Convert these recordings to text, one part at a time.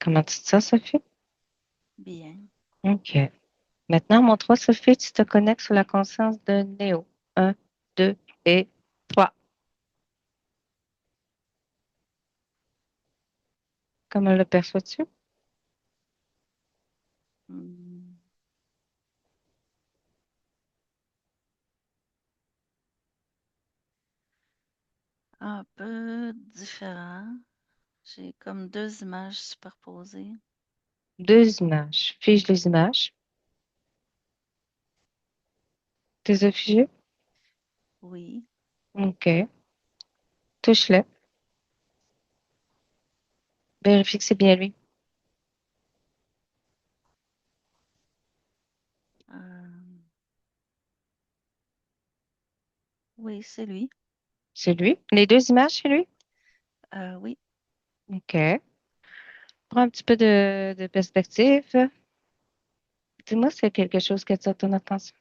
Comment tu dis ça, Sophie? Bien. OK. Maintenant, mon 3, Sophie, tu te connectes sur la conscience de Néo. Un, 2 et 3. Comment le perçois-tu? Hmm. Un peu différent. J'ai comme deux images superposées. Deux images. Fige les images. Tes affigés? Oui. OK. Touche-le. Vérifie que c'est bien lui. Euh, oui, c'est lui. C'est lui. Les deux images, c'est lui? Oui. OK. Prends un petit peu de perspective. Dis-moi si c'est quelque chose qui attire ton attention.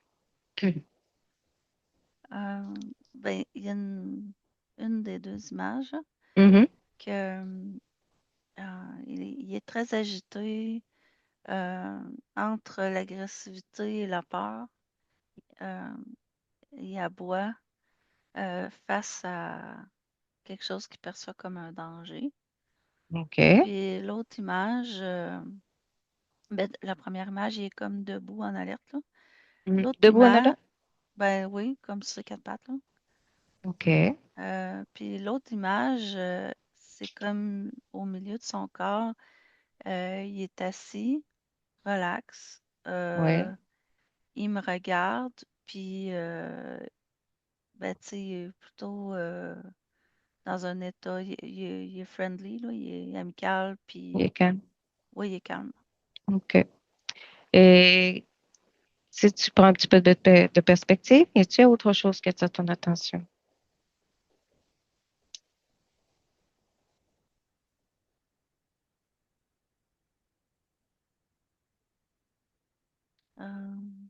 Ben, il y a une des deux images Mhm. que il est très agité entre l'agressivité et la peur. Euh, il aboie face à quelque chose qu'il perçoit comme un danger. OK. Puis l'autre image, ben, la première image, il est comme debout en alerte, là. L'autre Debout en image, allant? ben oui, comme sur quatre pattes, là. OK. Puis l'autre image, c'est comme au milieu de son corps, il est assis, relax, Oui. il me regarde, puis ben, tu sais, il est plutôt dans un état, il est friendly, là, il est amical, Il est puis calme. oui, il est calme. OK. Et si tu prends un petit peu de perspective, y a-t-il autre chose qui attire ton attention? Euh,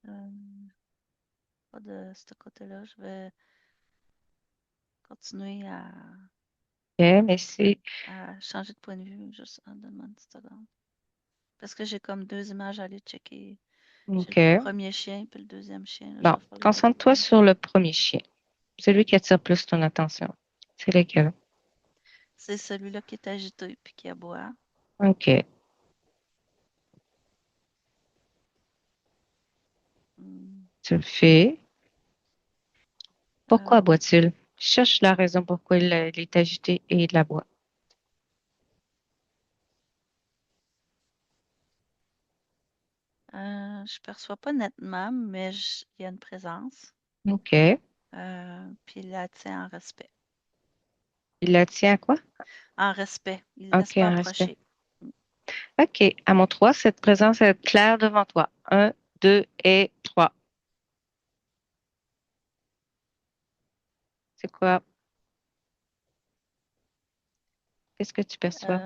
euh, Pas de ce côté-là. Je vais continuer OK, merci. à changer de point de vue. Juste, donne-moi une petite seconde. Parce que j'ai comme deux images à aller checker. J'ai le OK. premier chien puis le deuxième chien. Là, je Bon, vais faire les deux. concentre-toi sur le premier chien. Celui qui attire plus ton attention. C'est lequel? C'est celui-là qui est agité puis qui aboie. OK. Hmm. Tu le fais. Pourquoi Euh, aboie-t-il? Cherche la raison pourquoi il est agité et il aboie. je perçois pas nettement, mais il y a une présence. OK. Puis il la tient en respect. Il la tient à quoi? En respect. Il ne laisse OK, pas en respect. approcher. Hmm. OK. À mon 3, cette présence est claire devant toi. Un, 2 et 3. C'est quoi? Qu'est-ce que tu perçois?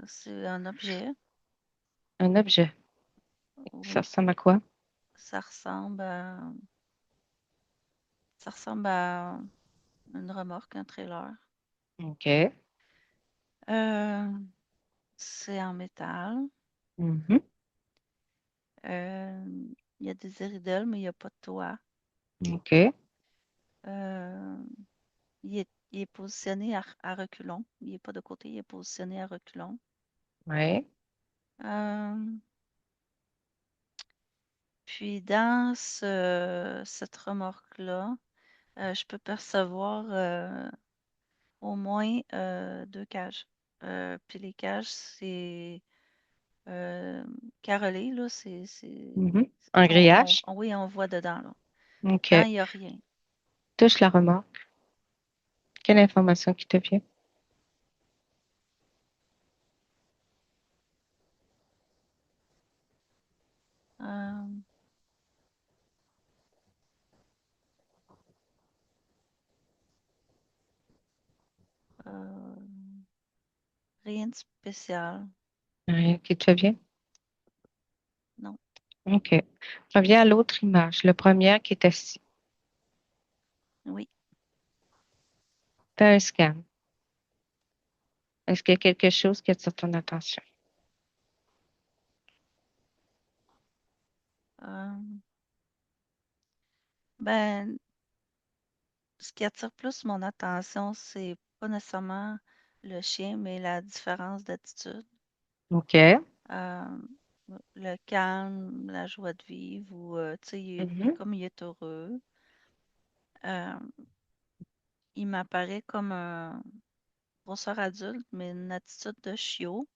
C'est un objet. Un objet. Ça Oui. ressemble à quoi? Ça ressemble à, ça ressemble à une remorque, un trailer. OK. Euh, c'est en métal. Mhm. Euh, il y a des iridelles, mais il n'y a pas de toit. OK. Euh, il est positionné à reculons. Il n'est pas de côté, il est positionné à reculons. Ouais. Euh, Puis dans cette remorque-là, je peux percevoir au moins deux cages. Puis les cages, c'est euh, carrelé, là, Mhm. Un grillage? oui, on voit dedans, là. Dedans, OK. il n'y a rien. Touche la remorque. Quelle information qui te vient? Euh, Rien de spécial. Rien qui te vient? Non. OK. Reviens à l'autre image, le premier qui est assis. Oui. Fais un scan. Est-ce qu'il y a quelque chose qui attire ton attention? Euh, ben, ce qui attire plus mon attention, c'est pas nécessairement le chien, mais la différence d'attitude. OK. Euh, le calme, la joie de vivre, ou, tu sais, Mhm. comme il est heureux. Euh, il m'apparaît comme un brosseur adulte, mais une attitude de chiot,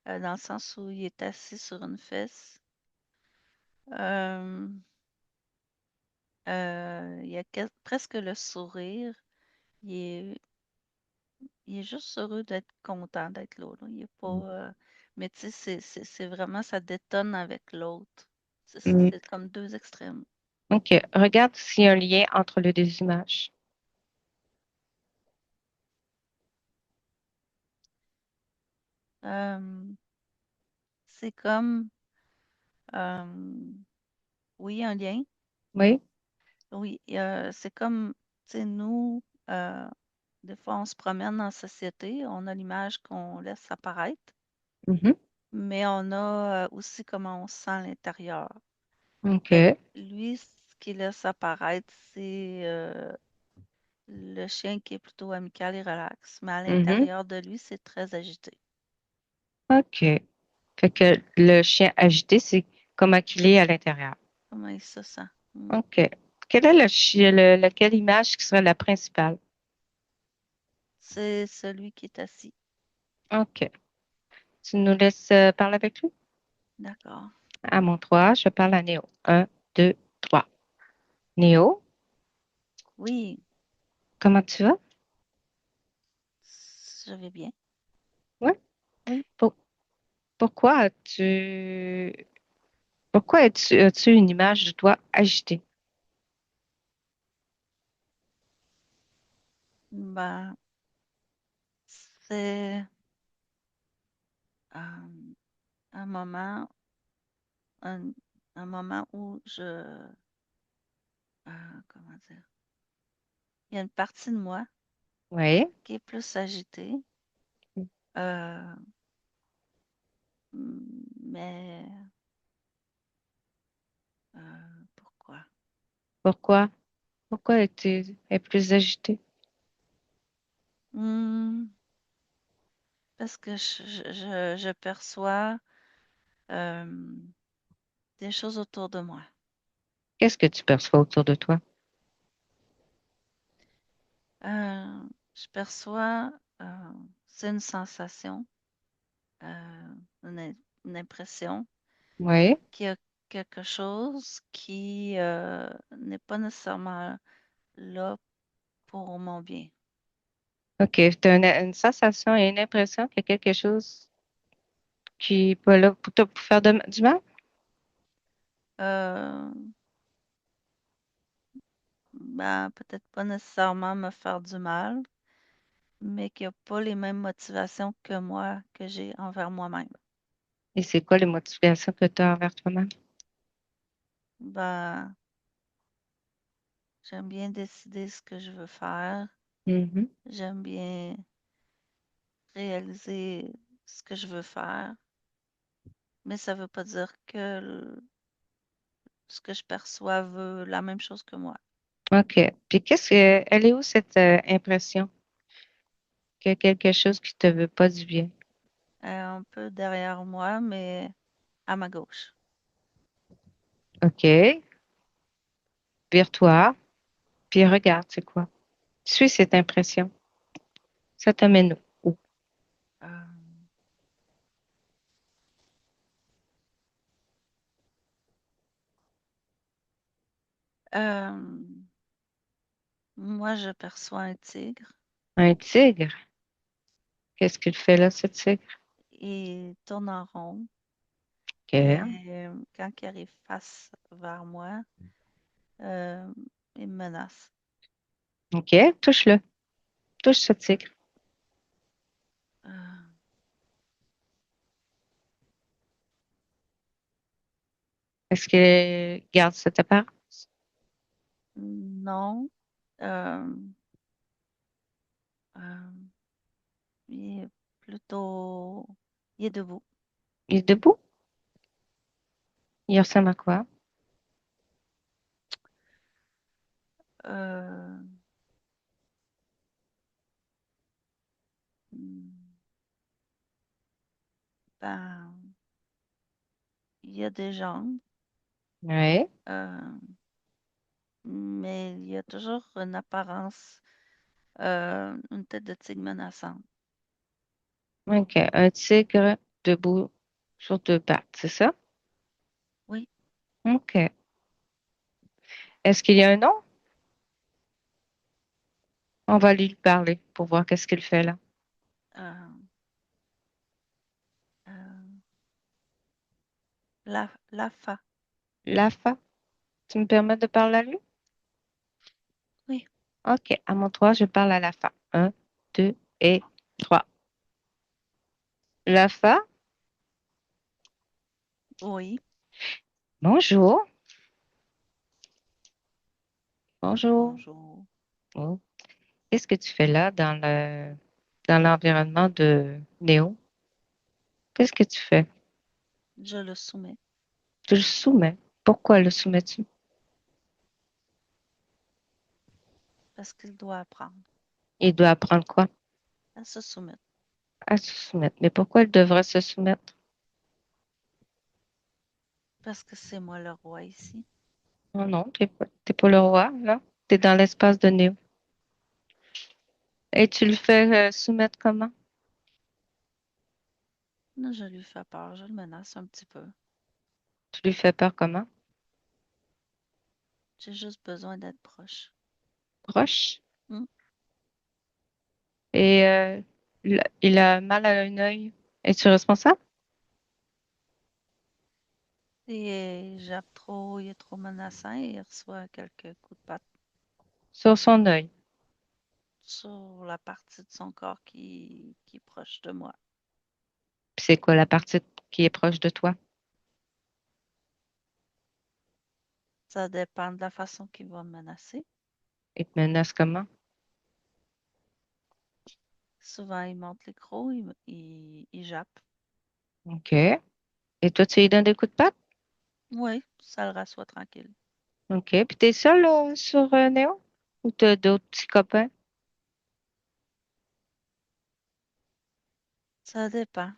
dans le sens où il est assis sur une fesse. Euh, il a presque le sourire. Il est, il est juste heureux d'être content d'être là, là. Il est pas. Mais tu sais, c'est vraiment, ça détonne avec l'autre. Mm. C'est comme deux extrêmes. OK. Regarde s'il y a un lien entre les deux images. Euh, c'est comme, euh, oui, un lien. Oui? Oui, c'est comme, tu sais, nous, des fois, on se promène en société, on a l'image qu'on laisse apparaître, Mhm. mais on a aussi comment on se sent à l'intérieur. Fait que OK. lui, ce qu'il laisse apparaître, c'est le chien qui est plutôt amical et relax, mais à Mhm. l'intérieur de lui, c'est très agité. OK. Fait que le chien agité, c'est comment qu'il est à l'intérieur. Comment il se sent? Mm. OK. Quel est le chien, lequel image qui serait la principale? C'est celui qui est assis. OK. Tu nous laisses parler avec lui? D'accord. À mon 3, je parle à Néo. Un, 2, 3. Néo, Oui, comment tu vas? je vais bien. Oui. Oui. Pour- pourquoi as-tu une image de toi agitée? Ben, c'est euh, un moment, un, un moment où comment dire, il y a une partie de moi Oui. qui est plus agitée, euh, mais pourquoi? Pourquoi? Pourquoi es plus agitée? Hmm, parce que je perçois euh, des choses autour de moi. Qu'est-ce que tu perçois autour de toi? Je perçois, c'est une sensation, euh, une, une impression Oui. qu'il y a quelque chose qui n'est pas nécessairement là pour mon bien. OK. Tu as une sensation et une impression qu'il y a quelque chose qui n'est pas là pour faire du mal? Euh, ben, peut-être pas nécessairement me faire du mal, mais qui n'a pas les mêmes motivations que moi, que j'ai envers moi-même. Et c'est quoi les motivations que tu as envers toi-même? Ben, j'aime bien décider ce que je veux faire. Mhm. J'aime bien réaliser ce que je veux faire, mais ça veut pas dire que ce que je perçois veut la même chose que moi. OK. Puis elle est où cette impression qu'il y a quelque chose qui te veut pas du bien? Un peu derrière moi, mais à ma gauche. OK. Vire-toi, puis regarde, c'est quoi? Suis cette impression. Ça t'amène où? Euh, euh, moi, je perçois un tigre. Un tigre. Qu'est-ce qu'il fait là, ce tigre? Il tourne en rond OK. et quand il arrive face vers moi, euh, il me menace. OK. Touche-le. Touche ce tigre. Euh, Est-ce qu'il garde cette apparence? Non. Euh, euh, il est plutôt... Il est debout. Il est debout? Il ressemble à quoi? Euh, hmm, ben, il y a des jambes, Oui. euh, mais il y a toujours une apparence, une tête de tigre menaçante. OK. Un tigre debout sur deux pattes, c'est ça? Oui. OK. Est-ce qu'il y a un nom? On va lui parler pour voir qu'est-ce qu'il fait là. euh, euh, la fa. Lafa, tu me permets de parler à lui? Oui. OK. À mon tour, je parle à Lafa. Un, deux et trois. Lafa, Oui. bonjour. Bonjour. Bonjour. Oh. Qu'est-ce que tu fais là dans l'environnement de Néo? Qu'est-ce que tu fais? Je le soumets Tu le soumets. Pourquoi le soumets-tu? parce qu'il doit apprendre Il doit apprendre quoi? à se soumettre À se soumettre. Mais pourquoi il devrait se soumettre? parce que c'est moi le roi ici. Non, non, t'es pas le roi, là. T'es dans l'espace de Néo. Et tu le fais soumettre comment? Non, je lui fais peur, je le menace un petit peu. Tu lui fais peur comment? J'ai juste besoin d'être proche. Proche. Hmm. Et il a mal à un œil. Es-tu responsable? Et jappe trop, il est trop menaçant et il reçoit quelques coups de patte Sur son œil. sur la partie de son corps qui est proche de moi. Puis c'est quoi la partie qui est proche de toi? Ça dépend de la façon qu'il va me menacer. Il te menace comment? Souvent, il monte les crocs, il jappe. OK. Et toi, tu lui donnes des coups de patte? Oui, ça le rassoit tranquille. OK. Puis t'es seul sur Néo? Ou t'as d'autres petits copains? Ça dépend.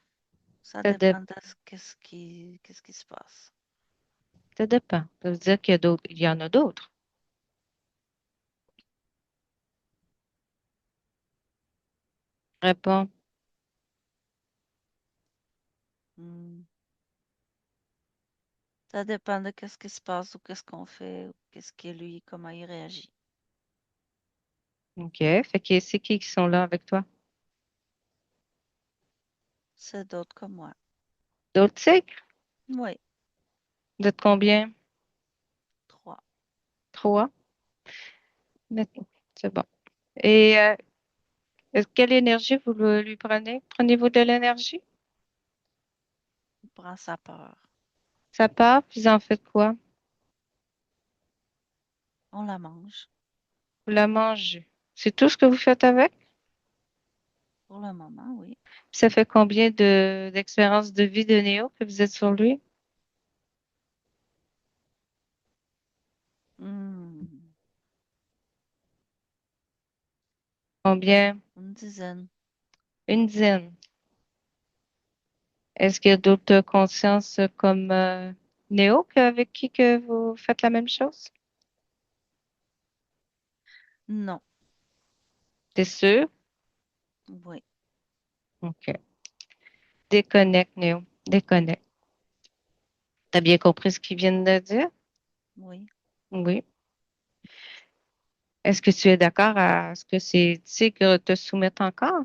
Ça Ça, dé- dépend de qu'est-ce qui se passe. ça dépend. Ça veut dire il y en a d'autres. Réponds. Hmm. Ça dépend de qu'est-ce qui se passe ou qu'est-ce qu'on fait ou qu'est-ce qu'il lui, comment il réagit. OK. Fait que c'est qui sont là avec toi? C'est d'autres comme moi. D'autres tigres? Oui, Vous êtes combien? trois. Trois? Maintenant. C'est bon. Et quelle énergie vous lui prenez? Prenez-vous de l'énergie? Il prend sa peur. Ça part, puis vous en faites quoi? On la mange. Vous la mangez. C'est tout ce que vous faites avec? Pour le moment, oui. Ça fait combien d'expérience de vie de Néo que vous êtes sur lui? Hmm. Combien? Une dizaine. Une dizaine. Est-ce qu'il y a d'autres consciences comme Néo avec qui que vous faites la même chose? Non. T'es sûr? Oui. OK. Déconnecte, Néo. Déconnecte. T'as bien compris ce qu'ils viennent de dire? Oui. Oui. Est-ce que tu es d'accord à ce que ces tigres te soumettent encore?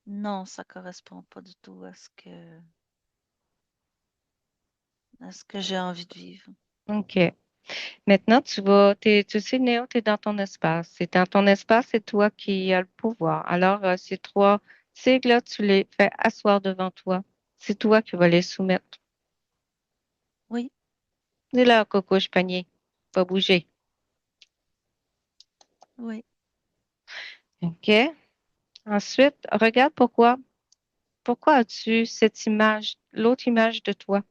Non, ça correspond pas du tout à ce que j'ai envie de vivre. OK. Maintenant, tu sais, Néo, tu es dans ton espace. C'est dans ton espace, c'est toi qui as le pouvoir. Alors, ces trois tigres-là, tu les fais asseoir devant toi. C'est toi qui vas les soumettre. Et là, Coco, je panier. Pas bouger. Oui. OK. Ensuite, regarde pourquoi as-tu cette image, l'autre image de toi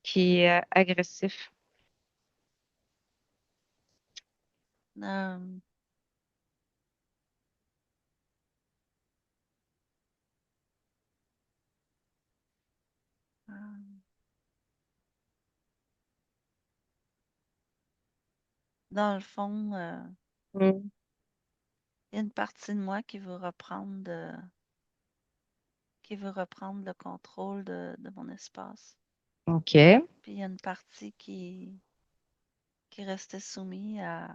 qui est agressif? Euh, euh, dans le fond, Hmm. il y a une partie de moi qui veut reprendre le contrôle de mon espace. OK. Puis il y a une partie qui restait soumise à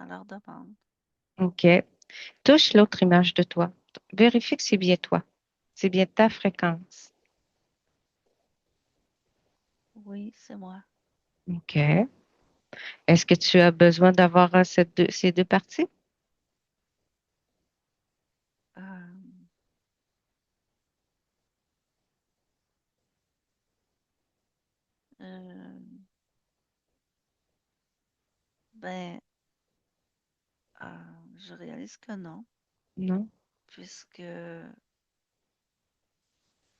leur demande. OK. Touche l'autre image de toi. Vérifie que c'est bien toi. C'est bien ta fréquence. Oui, c'est moi. OK. Est-ce que tu as besoin d'avoir ces deux parties? Euh, euh, ben, je réalise que non, Non. puisque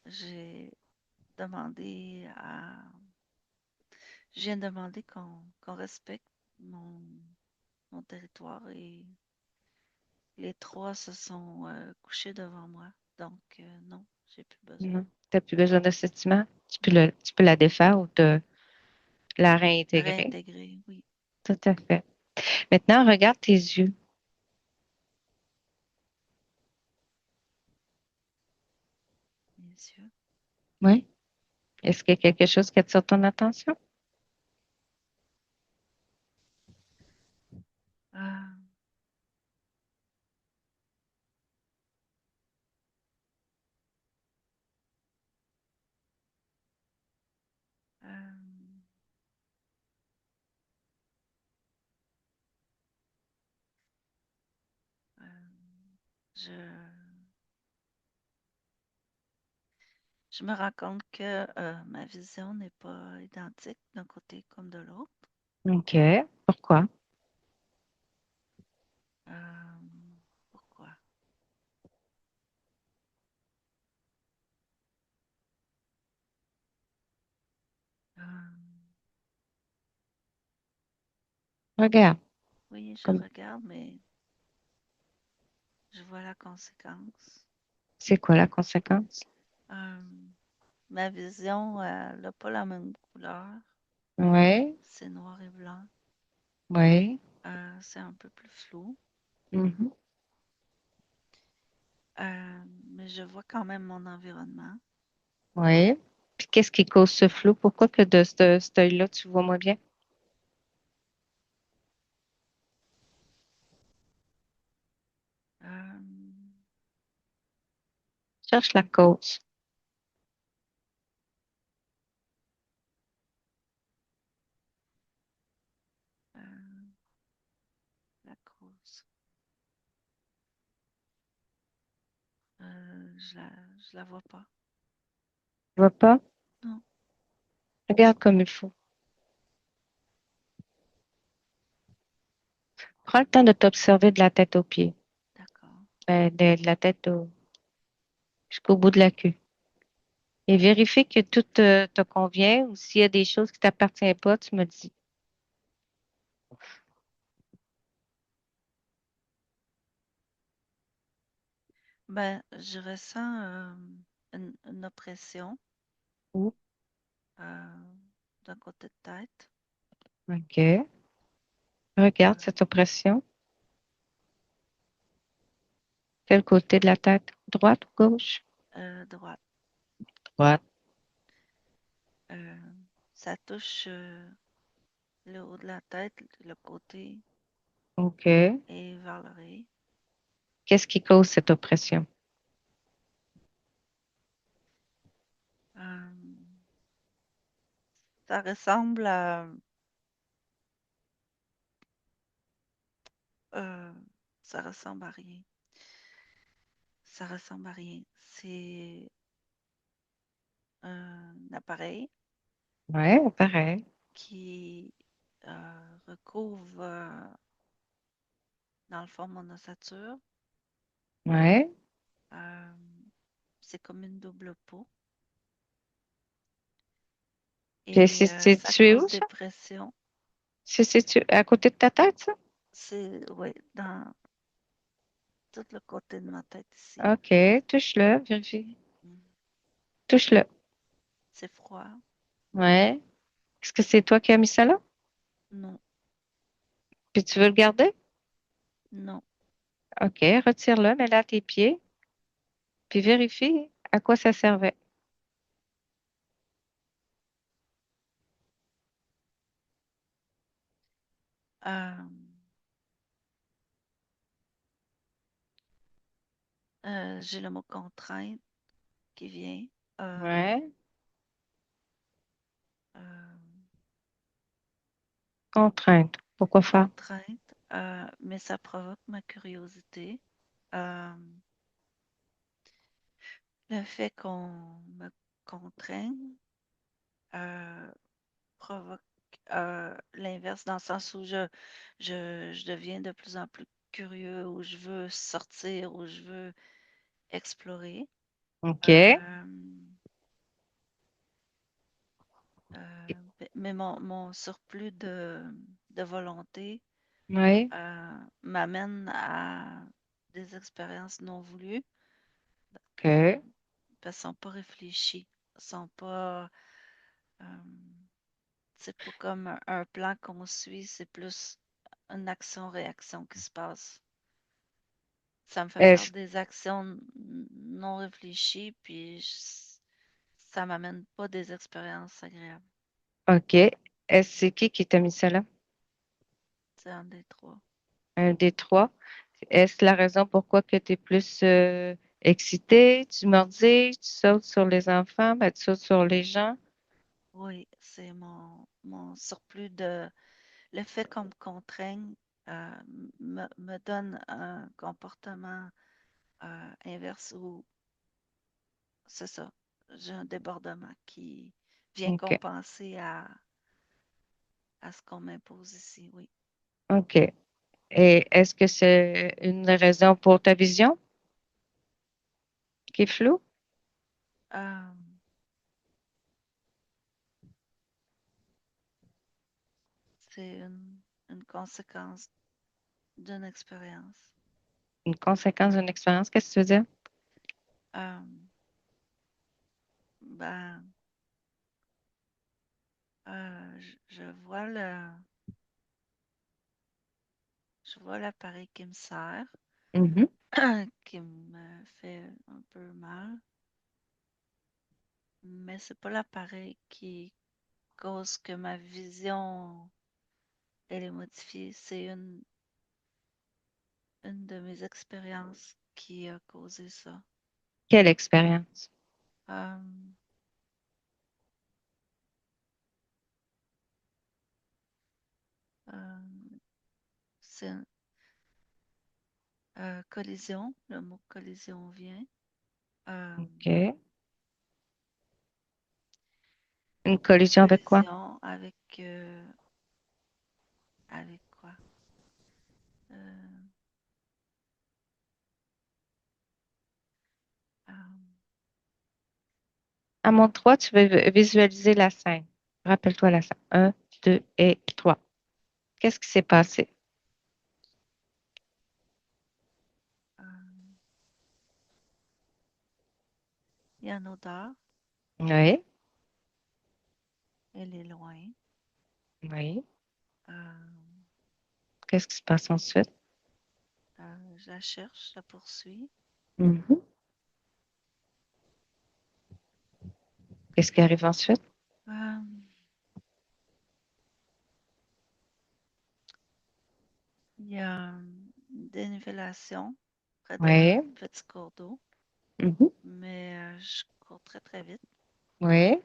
j'ai demandé à, je viens de demander qu'on respecte mon territoire et les trois se sont couchés devant moi. Donc, non, j'ai plus besoin. Non. Tu n'as plus besoin de cette image. Non, Tu peux la défaire ou te la réintégrer. réintégrer, oui, Tout à fait. Maintenant, regarde tes yeux. bien sûr. Oui. Est-ce qu'il y a quelque chose qui attire ton attention? Euh, euh, euh, je, je me rends compte que ma vision n'est pas identique d'un côté comme de l'autre. OK. Pourquoi? Euh, pourquoi? Euh, Regarde. oui, je Comme, regarde, mais je vois la conséquence. c'est quoi la conséquence? Euh, ma vision, elle n'a pas la même couleur. Oui. C'est noir et blanc. Oui. C'est un peu plus flou. Mhm. Mais je vois quand même mon environnement. Oui. Puis qu'est-ce qui cause ce flou? Pourquoi que de cet œil-là, tu vois moins bien? Euh, Cherche la cause. euh, la cause. Je la vois pas. Tu vois pas? Non, Regarde comme il faut. Prends le temps de t'observer de la tête aux pieds. d'accord. De la tête jusqu'au bout de la queue. Et vérifie que tout te convient ou s'il y a des choses qui t'appartiennent pas, tu me dis. Ben, je ressens une oppression Où? euh, d'un côté de tête, OK. Regarde euh, cette oppression. Quel côté de la tête? Droite ou gauche? droite. Droite. Euh, ça touche le haut de la tête, le côté OK. et vers l'oreille. Qu'est-ce qui cause cette oppression? Euh, ça ressemble à euh, ça ressemble à rien. Ça ressemble à rien. C'est un appareil. Ouais, pareil. qui recouvre, dans le fond, mon ossature. Ouais. Euh, c'est comme une double peau Puis et c'est ça situé cause où, des ça? pressions. C'est situé à côté de ta tête, ça? C'est, oui, dans tout le côté de ma tête ici. OK, touche-le, vérifie. Mm. Touche-le. C'est froid. Ouais. Est-ce que c'est toi qui as mis ça là? Non, Puis tu veux le garder? non. OK, retire-le, mets-le à tes pieds, puis vérifie à quoi ça servait. Euh, j'ai le mot contrainte qui vient. Euh, Ouais. euh, Contrainte. Pourquoi faire? contrainte, mais ça provoque ma curiosité. Euh, le fait qu'on me contraigne euh, provoque l'inverse dans le sens où je deviens de plus en plus curieux, où je veux sortir, où je veux explorer. OK. Euh, mais mon surplus de volonté Oui. m'amène à des expériences non voulues euh, OK. parce qu'elles ne sont pas réfléchies, sont pas, euh, c'est pas comme un plan qu'on suit, c'est plus une action-réaction qui se passe. Ça me fait faire Est-ce, des actions non réfléchies, puis ça m'amène pas des expériences agréables. OK. C'est qui t'a mis ça là? C'est un des trois. Un des trois. Est-ce la raison pourquoi que tu es plus excité, tu mordis, tu sautes sur les enfants, ben, tu sautes sur les gens? Oui, c'est mon surplus de... Le fait qu'on me contraigne me donne un comportement inverse où, c'est ça, j'ai un débordement qui vient OK. compenser à ce qu'on m'impose ici, oui. OK. Et est-ce que c'est une raison pour ta vision qui est floue? Euh, c'est une conséquence d'une expérience. Une conséquence d'une expérience, qu'est-ce que tu veux dire? Euh, ben, je vois je vois l'appareil qui me sert, Mhm. qui me fait un peu mal, mais c'est pas l'appareil qui cause que ma vision elle est modifiée. C'est une de mes expériences qui a causé ça. Quelle expérience? Euh, euh, c'est collision, le mot collision vient. Euh, OK. Une collision avec quoi? collision avec quoi? Euh, euh, À mon 3, tu veux visualiser la scène. Rappelle-toi la scène. Un, deux et trois. Qu'est-ce qui s'est passé? euh, il y a une odeur, Oui, elle est loin. oui. Euh, Qu'est-ce qui se passe ensuite? je la cherche, je la poursuis. Mhm. Qu'est-ce qui arrive ensuite? Euh, il y a une dénivellation près d'un Oui. petit cours d'eau, Mhm. mais je cours très très vite. Oui.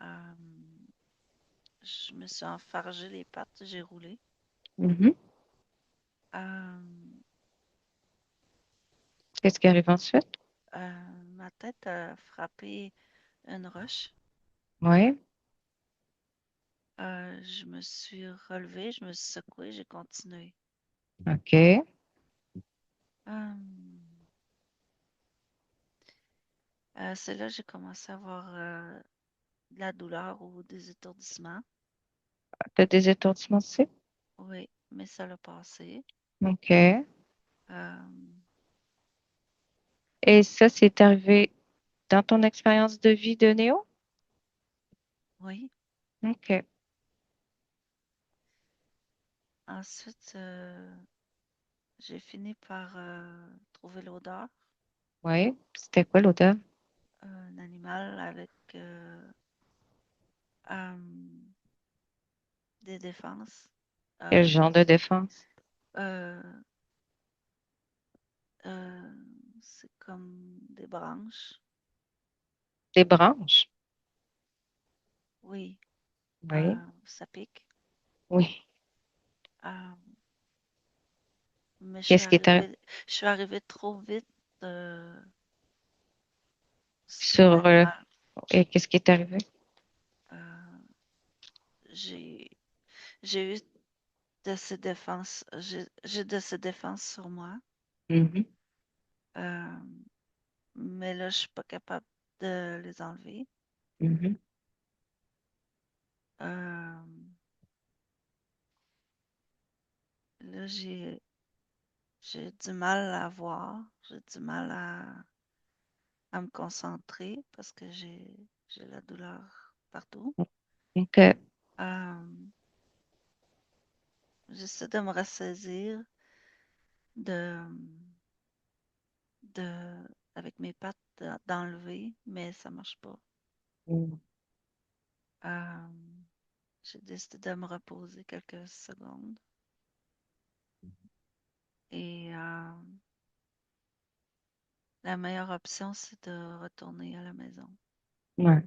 Euh, je me suis enfargé les pattes, j'ai roulé. Mhm. Euh, Qu'est-ce qui arrive ensuite? ma tête a frappé une roche. Oui. Je me suis relevée, je me suis secouée, j'ai continué. OK. Euh, c'est là que j'ai commencé à avoir de la douleur ou des étourdissements. Tu as des étourdissements aussi? Oui, mais ça l'a passé. OK. Euh, Et ça, c'est arrivé dans ton expérience de vie de Néo? oui. OK. Ensuite, j'ai fini par trouver l'odeur. Oui. C'était quoi l'odeur? Un animal avec euh, des défenses. Quel Euh, genre de défense? euh, euh, c'est comme des branches. Des branches? Oui, Oui. ça pique. Oui. Euh, mais Qu'est-ce qui est je suis arrivée trop vite euh, sur sur l'animal. et qu'est-ce qui est arrivé? Euh, j'ai, j'ai eu de ces défenses, j'ai de ces défenses sur moi. Mhm. Euh, mais là, je suis pas capable de les enlever. Mhm. Euh, là, j'ai du mal à voir, j'ai du mal à me concentrer parce que j'ai la douleur partout. OK. Euh, j'essaie de me ressaisir, de, de, avec mes pattes, d'enlever, mais ça marche pas. Mm. Euh, j'ai décidé de me reposer quelques secondes et la meilleure option, c'est de retourner à la maison. Ouais.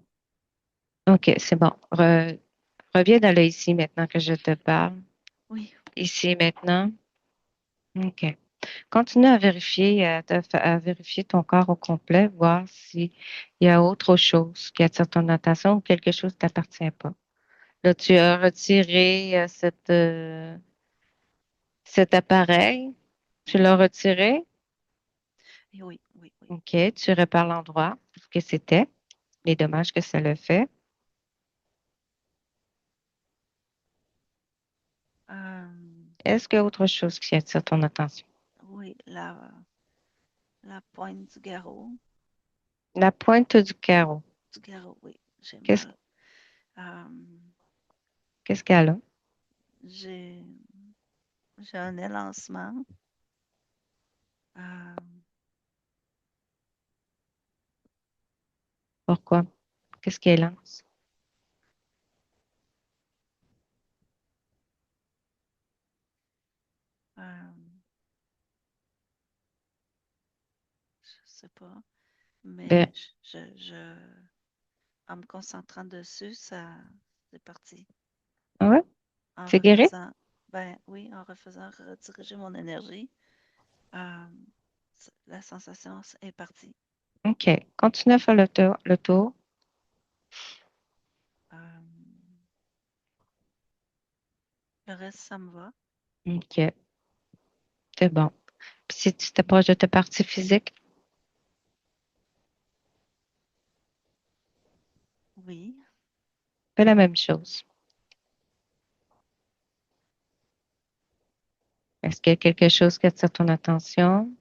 OK, c'est bon. Reviens dans le ici maintenant que je te parle. Oui, Ici et maintenant. OK. Continue à vérifier, à vérifier ton corps au complet, voir s'il y a autre chose qui attire ton attention ou quelque chose qui ne t'appartient pas. Là, tu as retiré cet appareil. Tu oui, l'as retiré. et oui, oui, oui. OK. Tu répares l'endroit, ce que c'était, les dommages que ça le fait. Euh, Est-ce qu'il y a autre chose qui attire ton attention? oui, la pointe La pointe du carreau. du garrot, oui, j'ai Qu'est-ce, mal. Euh, qu'est-ce qu'elle a? j'ai, j'ai un élancement. Euh, Pourquoi? Qu'est-ce qu'elle lance? euh, je sais pas, mais Ben, en me concentrant dessus, ça, c'est parti. ah ouais? En C'est guéri? refaisant, ben oui, en refaisant rediriger mon énergie, euh, la sensation est partie. OK. Continue à faire le tour. Euh, le reste, ça me va. OK. C'est bon. Puis si tu t'approches de ta partie physique, Oui. fais la même chose. Est-ce qu'il y a quelque chose qui attire ton attention?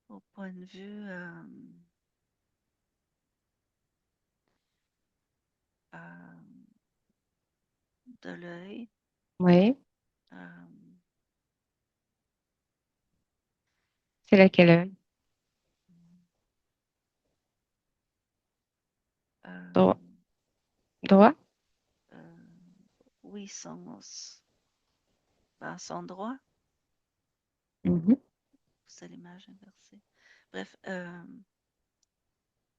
Au point de vue euh, de l'œil, Oui. euh, C'est laquelle œil? Droit. euh, Droit? euh, oui, son droit, Mhm. c'est l'image inversée. Bref,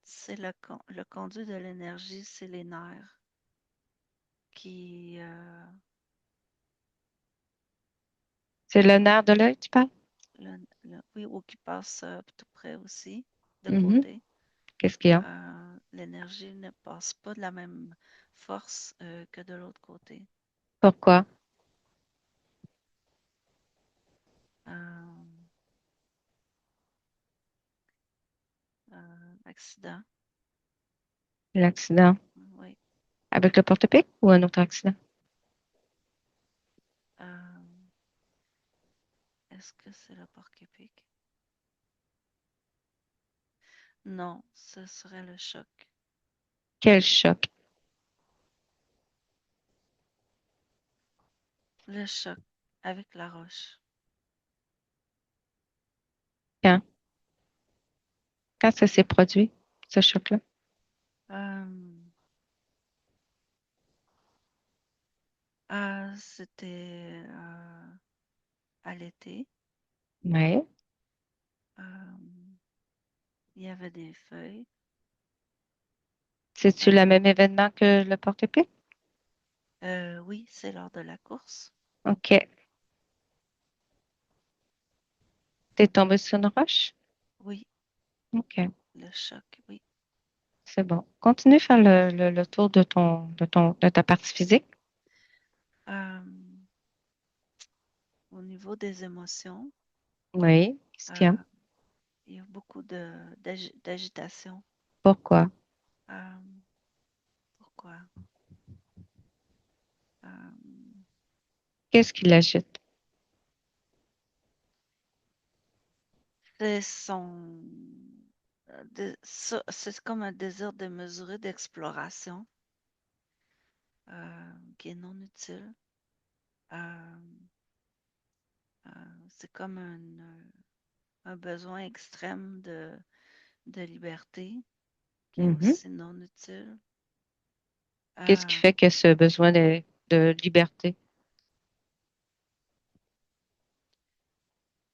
c'est le conduit de l'énergie, c'est les nerfs qui, C'est le nerf de l'œil, tu parles? oui, ou qui passe tout près aussi de Mhm. côté. Qu'est-ce qu'il y a? L'énergie ne passe pas de la même force que de l'autre côté. Pourquoi? Euh, Accident, L'accident oui. avec le porte-pique ou un autre accident? Euh, Est-ce que c'est le porc-épic? Non, ce serait le choc. Quel choc? Le choc avec la roche. Quand? Quand ça s'est produit, ce choc-là? Euh, C'était à l'été. Oui. Euh, il y avait des feuilles. C'est-tu le même événement que le porte-pique? Oui, c'est lors de la course. OK. T'es tombé sur une roche? Oui, OK. le choc, oui. C'est bon. Continue à faire le tour de ta partie physique. Euh, Au niveau des émotions, Oui. Qu'est-ce qu'il y a? euh, il y a beaucoup d'agitation. Pourquoi? Euh, Pourquoi? Euh, Qu'est-ce qui l'agite? c'est son, c'est comme un désir de mesurer, d'exploration qui est non utile. Euh, c'est comme un besoin extrême de liberté qui est Mhm. aussi non utile. Qu'est-ce qui Euh, fait que ce besoin de liberté?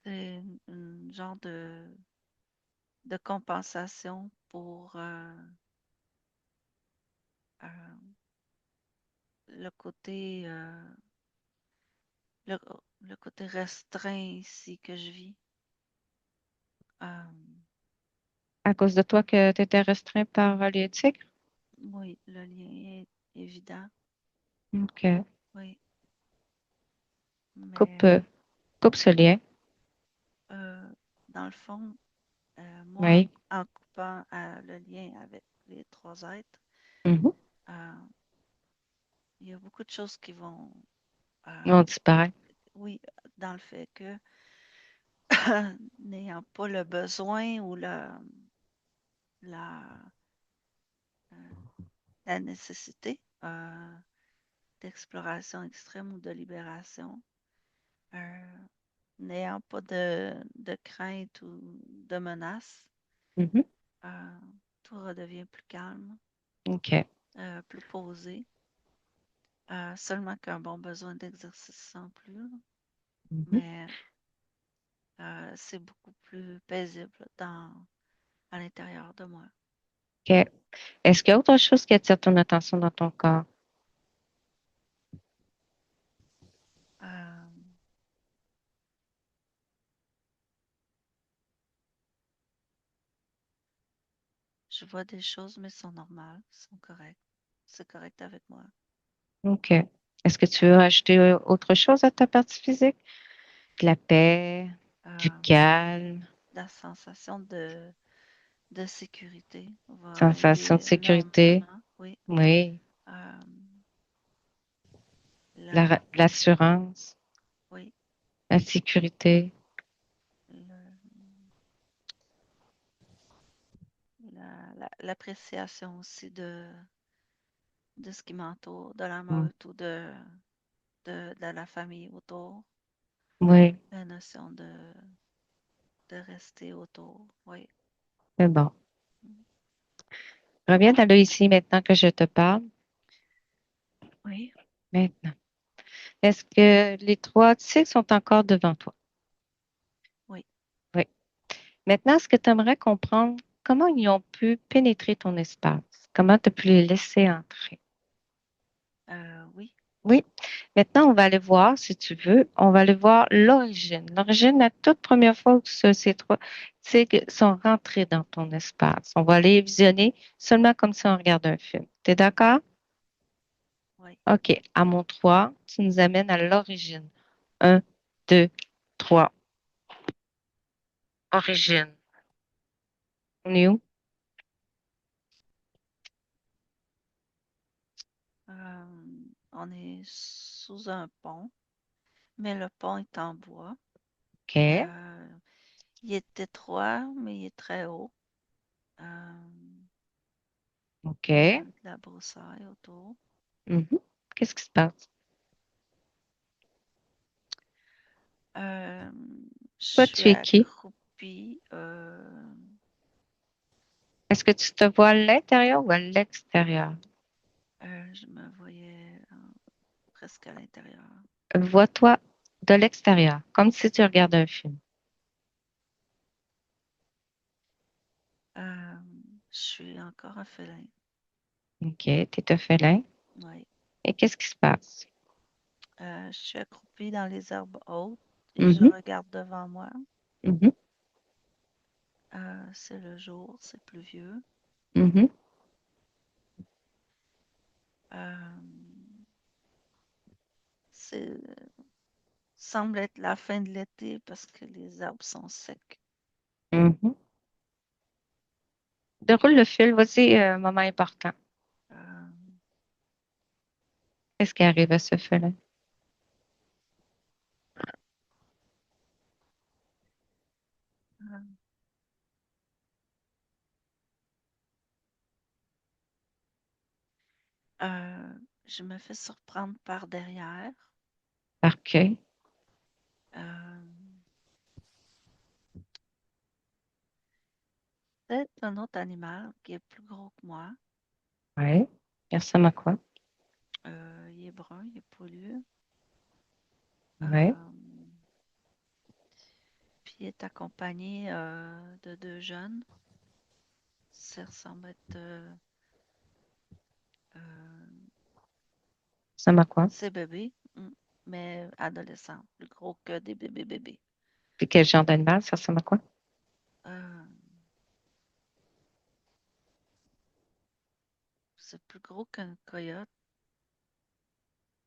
c'est une genre de compensation pour euh, le côté le, le côté restreint ici que je vis. Euh, À cause de toi que tu étais restreint par les tigres? oui, le lien est évident. OK. Oui, Coupe, mais coupe ce lien. dans le fond, moi, Oui. en coupant le lien avec les trois êtres, Mhm. euh, il y a beaucoup de choses qui vont, On euh, disparaît. oui, dans le fait que n'ayant pas le besoin ou la, euh, la nécessité d'exploration extrême ou de libération, euh, n'ayant pas de crainte ou de menace, Mhm. euh, tout redevient plus calme, OK. plus posé. Seulement qu'un bon besoin d'exercice sans plus, là. Mhm. Mais c'est beaucoup plus paisible à l'intérieur de moi. OK. Est-ce qu'il y a autre chose qui attire ton attention dans ton corps? Euh, je vois des choses, mais sont normales, sont correctes. C'est correct avec moi. OK. Est-ce que tu veux ajouter autre chose à ta partie physique? De la paix, du Euh, calme, la sensation de sécurité va sensation de aider sécurité? énormément. Oui. Oui. Euh, la, L'assurance, oui. la sécurité. le- L'appréciation aussi de ce qui m'entoure, de la Mm. meute ou de la famille autour. Oui, La notion de rester autour. Oui. c'est bon. Reviens dans le ici maintenant que je te parle. Oui. Maintenant. Est-ce que les trois tigres sont encore devant toi? Oui. Oui. Maintenant, est-ce que tu aimerais comprendre comment ils ont pu pénétrer ton espace? Comment tu as pu les laisser entrer? Oui. Oui. Maintenant, on va aller voir, si tu veux, on va aller voir l'origine. L'origine, la toute première fois que ces trois tigres sont rentrés dans ton espace. On va aller visionner seulement comme si on regarde un film. T'es d'accord? Oui. OK. À mon 3, tu nous amènes à l'origine. Un, 2, 3. Origine. On est où? Euh, on est sous un pont, mais le pont est en bois. OK. Euh, il est étroit, mais il est très haut. Euh, il y a OK. de la broussaille autour. Mhm. Qu'est-ce qui se passe? Euh, je Toi, suis tu es qui? accroupie. Est-ce que tu te vois à l'intérieur ou à l'extérieur? Je me voyais presque à l'intérieur. Vois-toi de l'extérieur, comme si tu regardais un film. Euh, je suis encore un félin. OK. Tu es un félin. Oui. Et qu'est-ce qui se passe? Je suis accroupie dans les herbes hautes et je Mhm. regarde devant moi. Mhm. C'est le jour, c'est pluvieux. Mhm. Euh, c'est semble être la fin de l'été parce que les arbres sont secs. Mhm. Déroule le fil. Vas-y, moment important. Euh, Qu'est-ce qui arrive à ce félin? euh, euh, je me fais surprendre par derrière. Parquet. Euh, Peut-être un autre animal qui est plus gros que moi. Oui. Il ressemble à quoi? Il est brun, il est poilu. Oui. Euh, Puis il est accompagné de deux jeunes. Ça ressemble être euh, Ça ressemble à quoi? ses bébés, mais adolescents, plus gros que des bébés bébés. Puis quel genre d'animal? Ça ressemble à quoi? Euh, c'est plus gros qu'un coyote.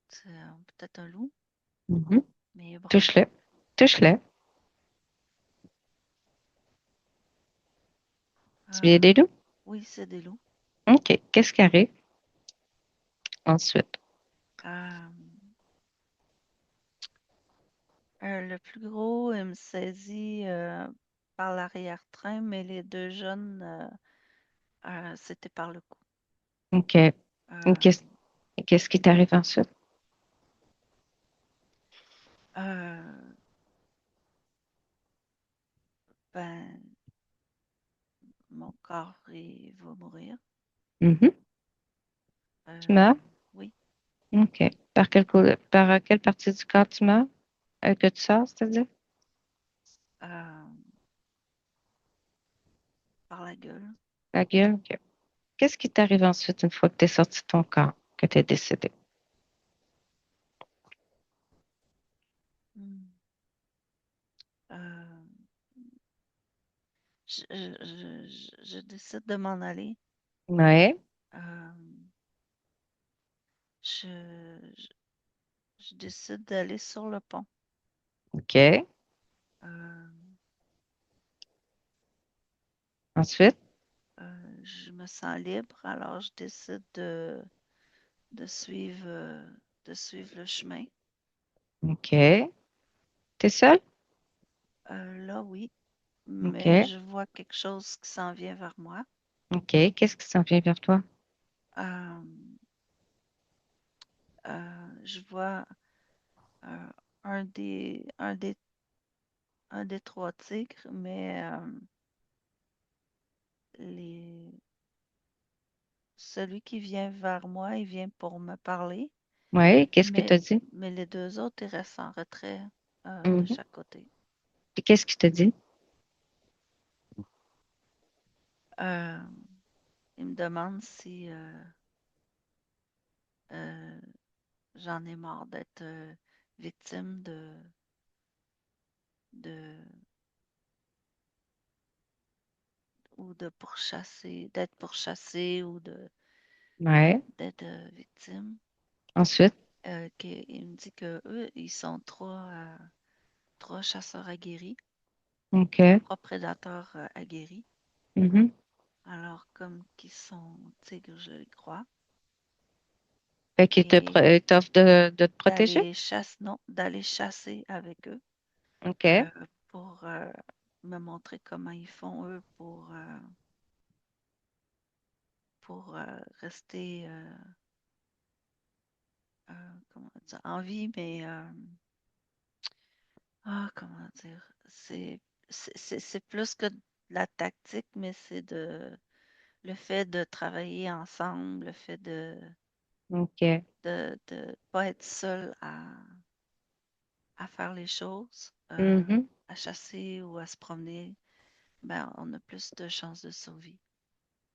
C'est peut-être un loup, Mhm. mais il est brun. Touche-le. Touche-le. Tu viens Euh, des loups? oui, c'est des loups. OK. Qu'est-ce qui arrive ensuite? Euh, le plus gros, il me saisit par l'arrière-train, mais les deux jeunes, c'était par le cou. OK. Euh, Qu'est-ce qu'est-ce qui t'arrive ensuite? euh, ben, mon corps, il va mourir. Mhm. Tu Euh, meurs? oui, OK. Par quelle partie du corps tu meurs? Que tu sors, c'est-à-dire? euh, par la gueule. La gueule? OK. Qu'est-ce qui t'arrive ensuite une fois que tu es sorti de ton corps, que tu es décédé? Hmm. Euh, je décide de m'en aller. Oui. Euh, je, je, je décide d'aller sur le pont. OK. Euh, Ensuite? je me sens libre, alors je décide de suivre, de suivre le chemin. OK. T'es seul? Là, oui, mais OK. je vois quelque chose qui s'en vient vers moi. OK. Qu'est-ce qui s'en vient vers toi? Euh, je vois euh, un des trois tigres, mais les, celui qui vient vers moi, il vient pour me parler, Oui. Qu'est-ce que tu mais, as dit? mais les deux autres, ils restent en retrait de Mhm. chaque côté. Puis qu'est-ce qu'il te dit? Euh, il me demande si euh, j'en ai marre d'être victime de, ou de pourchasser, d'être pourchassé ou Ouais. d'être victime. Ensuite, Il me dit que eux, ils sont trois chasseurs aguerris, OK. trois prédateurs aguerris. Mhm. Alors, comme qu'ils sont tigres, je le crois. Fait qu'il Et il t'offre de te protéger? d'aller chasser avec eux OK. pour me montrer comment ils font eux pour rester comment dire, en vie, mais comment dire, c'est plus que de la tactique, mais c'est le fait de travailler ensemble, le fait OK. de pas être seul à faire les choses, Mhm. à chasser ou à se promener, ben, on a plus de chances de survie.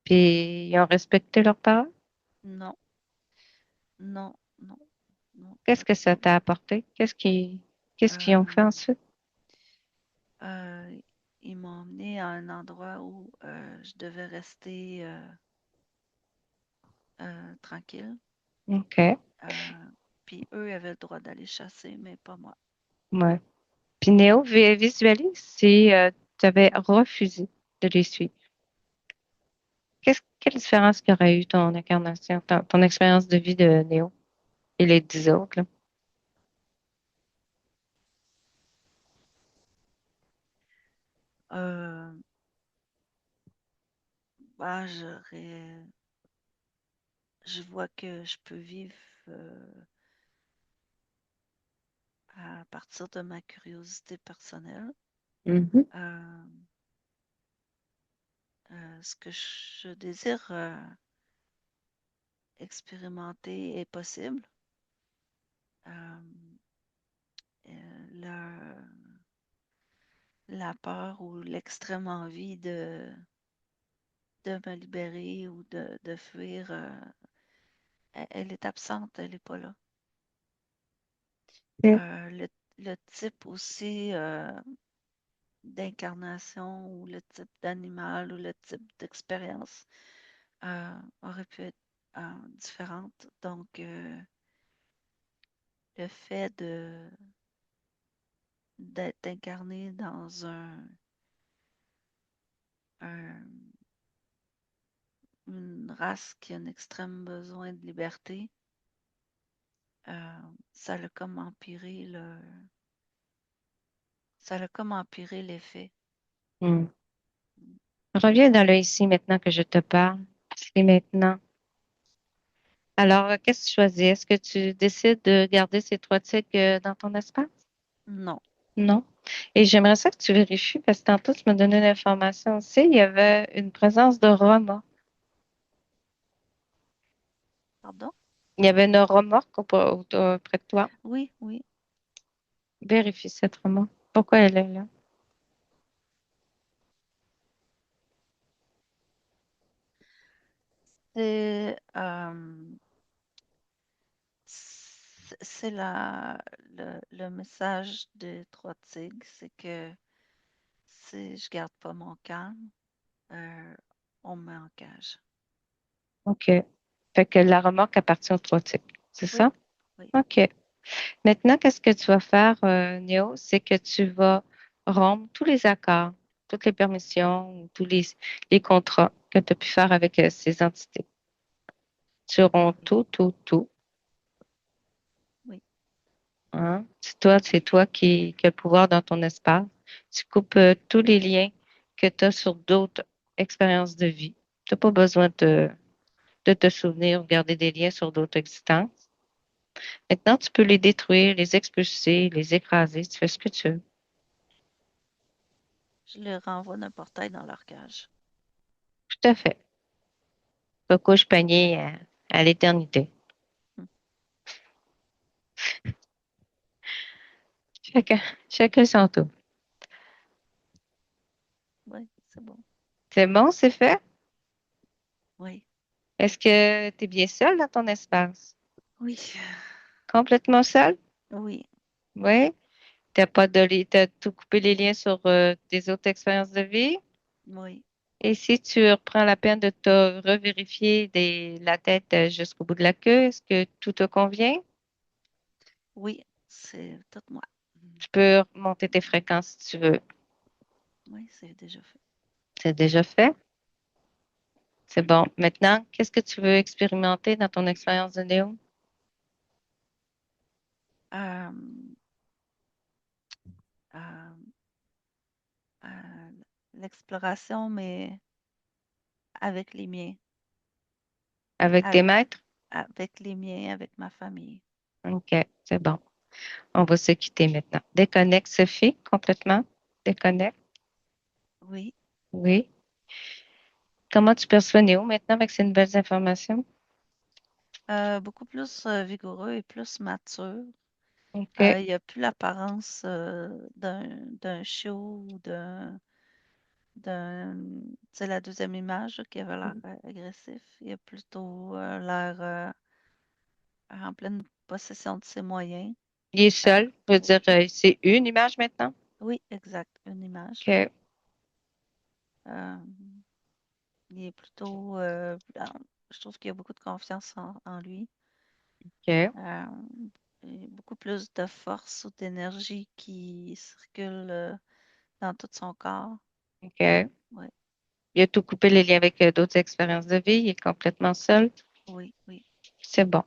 Puis, ils ont respecté leurs paroles? Non, non, non, non, Qu'est-ce pas que du ça tout. t'a apporté? Qu'est-ce qu'ils ont fait Euh, ensuite? euh, Ils m'ont emmené à un endroit où je devais rester tranquille. OK. Puis eux avaient le droit d'aller chasser, mais pas moi. Ouais. Puis Néo, visualise si tu avais refusé de les suivre. Quelle différence qu'aurait eu ton incarnation, ton expérience de vie de Néo et les 10 autres, là? Euh, bah, je vois que je peux vivre à partir de ma curiosité personnelle. Mhm. Euh, ce que je désire expérimenter est possible. Euh, la peur ou l'extrême envie de me libérer ou de fuir, elle est absente, elle n'est pas là. Ok. Euh, le, le type aussi d'incarnation ou le type d'animal ou le type d'expérience aurait pu être différente. Donc, le fait d'être incarné dans un- une race qui a un extrême besoin de liberté, ça l'a comme empiré ça l'a comme empiré l'effet. Hmm. Reviens dans le ici maintenant que je te parle. C'est maintenant. Alors, qu'est-ce que tu choisis? Est-ce que tu décides de garder ces 3 tigres dans ton espace? Non, Non. Et j'aimerais ça que tu vérifies parce que tantôt, tu m'as donné l'information aussi. Il y avait une présence de remords. pardon? Il y avait une remorque près de toi. Oui, oui. Vérifie cette remorque. Pourquoi elle est là? C'est c'est le message des trois tigres, c'est que si je garde pas mon calme, euh, on me met en cage. OK. Fait que la remorque appartient aux 3 tigres. C'est Oui, ça? oui, OK. Maintenant, qu'est-ce que tu vas faire, Néo? C'est que tu vas rompre tous les accords, toutes les permissions, les contrats que tu as pu faire avec ces entités. Tu romps oui, tout, tout, tout. oui, Hein? C'est toi qui as le pouvoir dans ton espace. Tu coupes tous les liens que tu as sur d'autres expériences de vie. Tu n'as pas besoin de te souvenir ou garder des liens sur d'autres existences. Maintenant, tu peux les détruire, les expulser, les écraser. Tu fais ce que tu veux. je les renvoie d'un portail dans leur cage. Tout à fait. Recouche panier à l'éternité. Hmm. Chacun, chacun son tour. Oui, c'est bon. C'est bon, c'est fait? Oui, Est-ce que tu es bien seul dans ton espace? oui. Complètement seul? Oui, Oui. T'as tout coupé les liens sur tes autres expériences de vie? oui, Et si tu reprends la peine de te revérifier la tête jusqu'au bout de la queue, est-ce que tout te convient? oui, c'est tout moi. Tu peux monter tes fréquences si tu veux. Oui, c'est déjà fait. C'est déjà fait? C'est bon. Maintenant, qu'est-ce que tu veux expérimenter dans ton expérience de Néo? Euh, euh, euh, L'exploration, mais avec les miens, Avec tes avec, maîtres? avec les miens, avec ma famille. OK, c'est bon. On va se quitter maintenant. Déconnecte, Sophie, complètement. Déconnecte. Oui, Oui. Comment tu perçois Néo maintenant avec ces nouvelles informations? beaucoup plus vigoureux et plus mature. OK. Il n'y a plus l'apparence d'un chiot ou c'est la deuxième image là, qui avait l'air agressif. Il a plutôt l'air en pleine possession de ses moyens. Il est Euh, seul, veut dire, oui, c'est une image maintenant? oui, exact, une image. OK. Euh, il est plutôt, je trouve qu'il a beaucoup de confiance en lui. OK. Euh, et beaucoup plus de force ou d'énergie qui circule dans tout son corps. OK. Ouais, Il a tout coupé les liens avec d'autres expériences de vie. Il est complètement seul. oui, oui, C'est bon.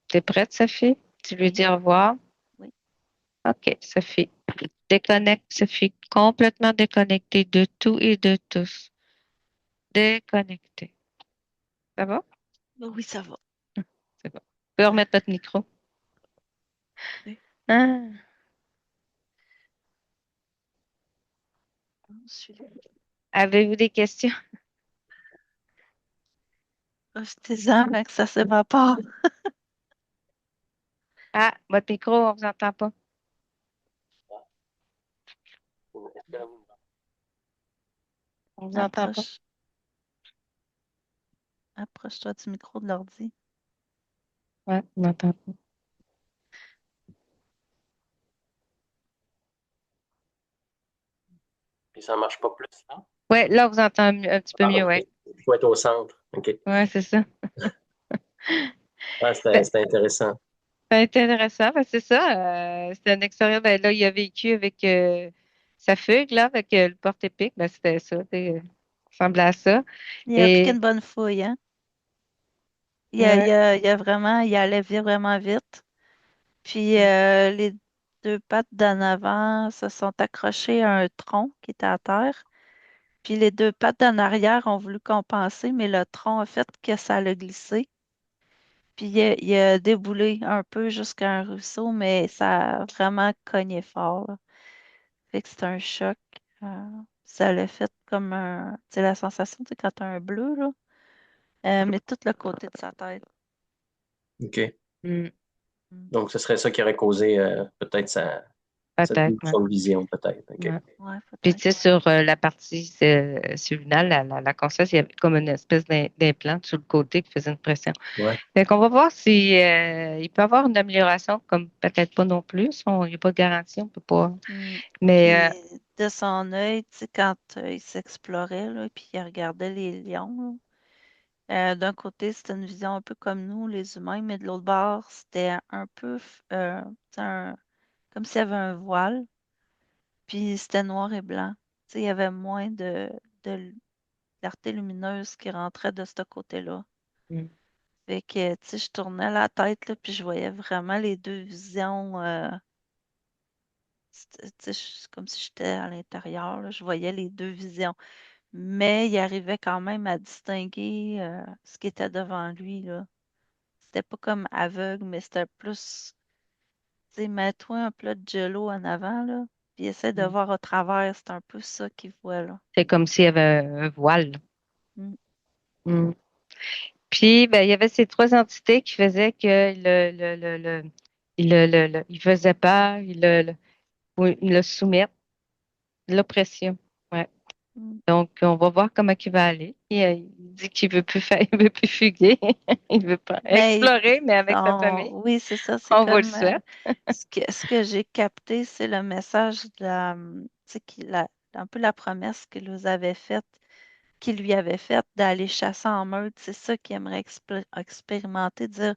T'es prête, Sophie? Tu lui oui, dis au revoir? oui, OK, Sophie. Déconnecte, Sophie. Complètement déconnectée de tout et de tous. Déconnectée. Ça va? oui, ça va. C'est bon. Tu peux remettre notre micro. Oui. Ah. Ensuite, Avez-vous des questions? profitez-en avant que ça s'évapore. Ah, votre micro, on vous entend pas. On vous entend pas. Approche, approche-toi du micro de l'ordi. Ouais, on n'entend pas. Puis ça marche pas plus, là? Ouais, là, on vous entend un petit peu Ah, mieux, OK. ouais. Il faut être au centre. OK. Ouais, c'est ça. Ah, Ben, c'était intéressant. c'est intéressant, ben, c'est ça. C'était une expérience. Ben, là, il a vécu avec sa fugue, là, avec le porte-épic. Ben, c'était ça. Ça ressemblait à ça. Il a pris Et, une bonne fouille, hein? ouais, Il a vraiment, il allait vraiment vite. Puis les deux pattes d'en avant se sont accrochées à un tronc qui était à terre. Puis les deux pattes d'en arrière ont voulu compenser, mais le tronc a fait que ça l'a glissé. Puis il a déboulé un peu jusqu'à un ruisseau, mais ça a vraiment cogné fort, là. Fait que c'est un choc. euh, Ça l'a fait comme un. C'est la sensation, tu sais, quand t'as un bleu, là. Mais tout le côté de sa tête. OK. hmm, Mm. Donc, ce serait ça qui aurait causé peut-être sa peut-être, double ouais. son vision, peut-être. OK. Ouais. Ouais, Puis, tu peut-être. sais, sur la partie surrénale, la conscience, il y avait comme une espèce d'implant sur le côté qui faisait une pression. Ouais. Fait qu'on va voir si il peut y avoir une amélioration, comme peut-être pas non plus. Il n'y a pas de garantie, on peut pas. Mm. Mais Puis de son œil, tu sais, quand il s'explorait, là, puis il regardait les lions, là, d'un côté, c'était une vision un peu comme nous, les humains, mais de l'autre bord, c'était un peu tu sais, comme s'il y avait un voile, puis c'était noir et blanc. Tu sais, il y avait moins de clarté lumineuse qui rentrait de ce côté-là. euh, Fait que, tu sais, je tournais la tête, là, puis je voyais vraiment les deux visions. Tu sais, c'est comme si j'étais à l'intérieur, là, je voyais les deux visions. Mais il arrivait quand même à distinguer ce qui était devant lui, là. C'était pas comme aveugle, mais c'était plus, tu sais, mets-toi un plat de jello en avant, là, puis essaie de voir au travers. C'est un peu ça qu'il voit, là. c'est comme s'il y avait un voile. Mm. Mm. Puis, ben, il y avait ces trois entités qui faisaient que il faisait peur, il le soumettre, l'oppression. Ouais. Donc, on va voir comment il va aller. Il dit qu'il veut plus faire, il veut plus fuguer. Il veut pas Mais explorer, mais avec sa famille. oui, c'est ça. C'est On vous le comme souhaite. ce que j'ai capté, c'est le message de tu sais, un peu la promesse qu'il lui avait faite d'aller chasser en meute. C'est ça qu'il aimerait expérimenter, dire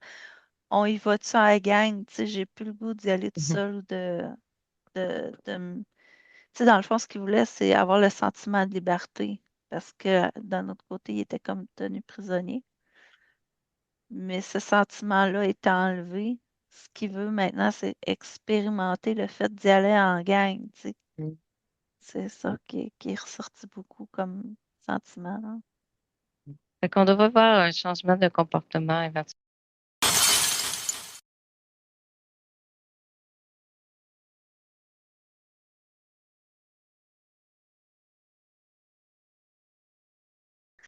on y va-tu en gang? Tu sais, j'ai plus le goût d'y aller tout Mhm. seul ou tu sais, dans le fond, ce qu'il voulait, c'est avoir le sentiment de liberté. Parce que d'un autre côté, il était comme tenu prisonnier. Mais ce sentiment-là est enlevé. Ce qu'il veut maintenant, c'est expérimenter le fait d'y aller en gang. Tu sais. C'est ça qui est ressorti beaucoup comme sentiment, hein. Fait qu'on devrait voir un changement de comportement éventuellement.